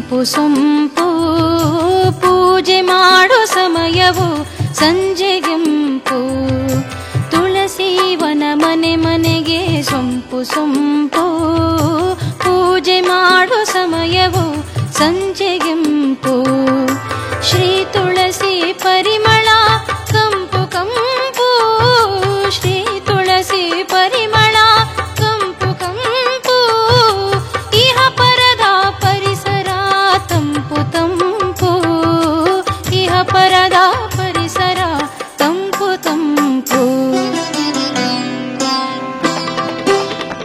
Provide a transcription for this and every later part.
ಸೊಂಪು ಸೊಂಪು ಪೂಜೆ ಮಾಡೋ ಸಮಯವು ಸಂಜೆಗೆಂಪು. ತುಳಸಿ ವನ ಮನೆ ಮನೆಗೆ ಸೊಂಪು ಸೊಂಪು ಪೂಜೆ ಮಾಡೋ ಸಮಯವು ಸಂಜೆಗೆಂಪು. ಶ್ರೀ ತುಳಸಿ ಪರಿಮಳ ಕಂಪು ಕಂಪು, ಶ್ರೀ ತುಳಸಿ ಪರಿಮಳ ಕಂಪು ಕಂಪು. ಇಹ ಪರದ ಪರಿಸರ ತಂಪು ತಂಪು, ಇಹ ಪರದ ಪರಿಸರ ತಂಪು ತಂಪು.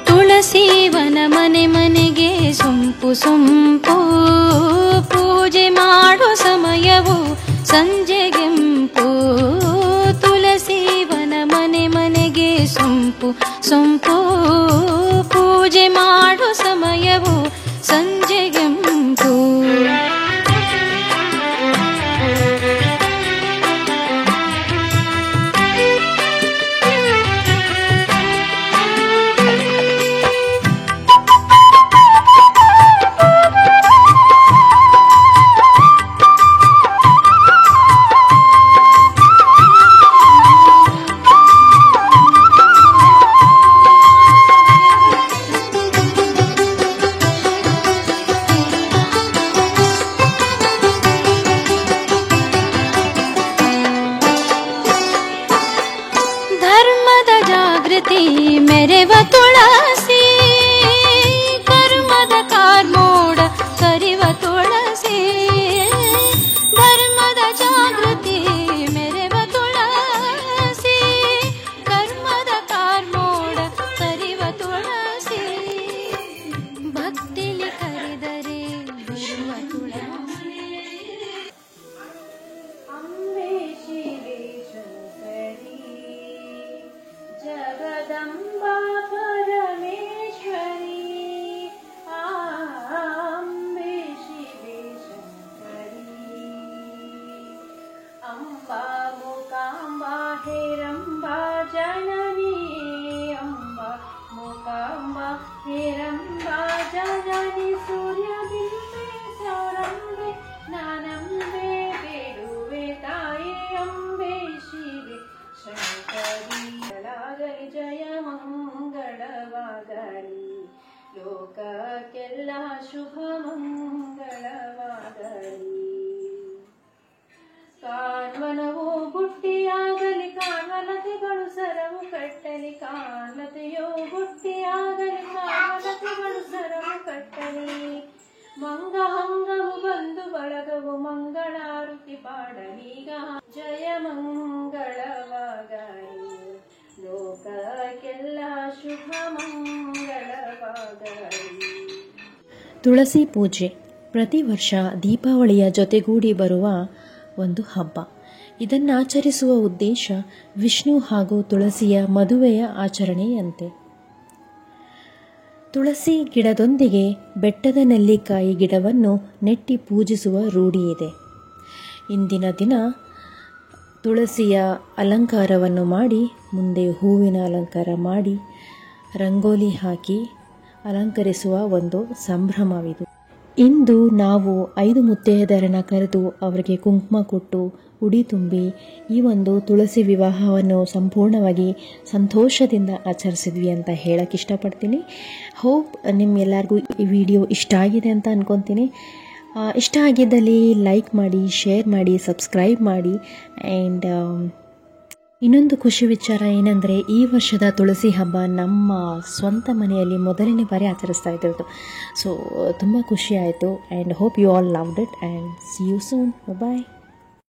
ತುಳಸಿ ವನ ಮನೆ ಮನೆಗೆ ಸೊಂಪು ಸೊಂಪು ಪೂಜೆ ಮಾಡೋ ಸಮಯವು ಸಂಜೆಗೆಂಪು. ತುಳಸಿ ವನ ಮನೆ ಮನೆಗೆ ಸೊಂಪು ಸೊಂಪು ಪೂಜೆ ಮಾಡೋ ಸಮಯವು ಸಂಜೆಗೆಂಪು. ಮೆರೆವ ತುಳಸಿ ಕರ್ಮದ ಕಾರ್ಮೋಡ ಕರಿವ ತುಳಸಿ. ಧರ್ಮದ ಜಾಗೃತಿ ಮೆರೆವ ತುಳಸಿ ಕರ್ಮದ ಕಾರ್ಮೋಡ ಕರಿವ ತುಳಸಿ. ಭಕ್ತಿಲಿ ಕರೆದರೆ ಬರುವ ತುಳಸಿ. ಅಂಬೆ ಶಿವೆ ಶಂಕರಿ ಜಗದಂಬಾ ಪರಮೇಶ್ವರಿ. ಅಂಬೆ ಶಿವೆ ಶಂಕರಿ ಅಂಬಾ ಮೂಕಾಂಬಾ ಹೇರಂಬಾ ಜನನಿ. ಅಂಬಾ ಮೂಕಾಂಬಾ ಹೇರಂಬಾ ಜನನಿ. ಸೂರ್ಯಬಿಂಬೆ ಸೌರಂಬೆ ನಾನಂಬೆ ಬೇಡುವೆ ತಾಯಿ ಅಂಬೆ ಶಿವೆ ಶಂಕರಿ. ಜಯ ಮಂಗಳವಾಗಲಿ ಲೋಕಕ್ಕೆಲ್ಲ ಶುಭ ಮಂಗಳವಾಗಲಿ. ಕಾಣ್ವನವು ಬುಟ್ಟಿಯಾಗಲಿ ಕಾಣ್ವಲತೆಗಳು ಸರವು ಕಟ್ಟಲಿ. ಕಾಣ್ಲತೆಯೋ ಬುಟ್ಟಿಯಾಗಲಿ ಕಾಣ್ವಲತೆಗಳು ಸರವು ಕಟ್ಟಲಿ. ಮಂಗಹಂಗವು ಬಂದು ಬಳಗವು ಮಂಗಳಾರತಿ ಪಾಡಲೀಗ. ಜಯ ಮಂಗಳವಾಗಲಿ ಲೋಕಕ್ಕೆಲ್ಲ ಶುಭ ಮಂಗಳವಾಗಲಿ. ತುಳಸಿ ಪೂಜೆ ಪ್ರತಿ ವರ್ಷ ದೀಪಾವಳಿಯ ಜೊತೆಗೂಡಿ ಬರುವ ಒಂದು ಹಬ್ಬ. ಇದನ್ನಾಚರಿಸುವ ಉದ್ದೇಶ ವಿಷ್ಣು ಹಾಗೂ ತುಳಸಿಯ ಮದುವೆಯ ಆಚರಣೆಯಂತೆ. ತುಳಸಿ ಗಿಡದೊಂದಿಗೆ ಬೆಟ್ಟದ ನೆಲ್ಲಿಕಾಯಿ ಗಿಡವನ್ನು ನೆಟ್ಟಿ ಪೂಜಿಸುವ ರೂಢಿಯಿದೆ. ಇಂದಿನ ದಿನ ತುಳಸಿಯ ಅಲಂಕಾರವನ್ನು ಮಾಡಿ, ಮುಂದೆ ಹೂವಿನ ಅಲಂಕಾರ ಮಾಡಿ, ರಂಗೋಲಿ ಹಾಕಿ ಅಲಂಕರಿಸುವ ಒಂದು ಸಂಭ್ರಮವಿದು. ಇಂದು ನಾವು 5 ಮುತ್ತೈದೆಯರನ್ನು ಕರೆದು ಅವರಿಗೆ ಕುಂಕುಮ ಕೊಟ್ಟು ಉಡಿ ತುಂಬಿ ಈ ಒಂದು ತುಳಸಿ ವಿವಾಹವನ್ನು ಸಂಪೂರ್ಣವಾಗಿ ಸಂತೋಷದಿಂದ ಆಚರಿಸಿದ್ವಿ ಅಂತ ಹೇಳಕ್ಕೆ ಇಷ್ಟಪಡ್ತೀನಿ. ಹೋಪ್ ನಿಮ್ಮೆಲ್ಲರಿಗೂ ಈ ವಿಡಿಯೋ ಇಷ್ಟ ಆಗಿದೆ ಅಂತ ಅನ್ಕೊತೀನಿ. ಇಷ್ಟ ಆಗಿದ್ದಲ್ಲಿ ಲೈಕ್ ಮಾಡಿ, ಶೇರ್ ಮಾಡಿ, ಸಬ್ಸ್ಕ್ರೈಬ್ ಮಾಡಿ. ಆ್ಯಂಡ್ ಇನ್ನೊಂದು ಖುಷಿ ವಿಚಾರ ಏನಂದರೆ, ಈ ವರ್ಷದ ತುಳಸಿ ಹಬ್ಬ ನಮ್ಮ ಸ್ವಂತ ಮನೆಯಲ್ಲಿ ಮೊದಲನೇ ಬಾರಿ ಆಚರಿಸ್ತಾ ಇದ್ದಿರೋದು. ಸೊ ತುಂಬ ಖುಷಿ ಆಯಿತು. And hope you all loved it and see you soon. Bye.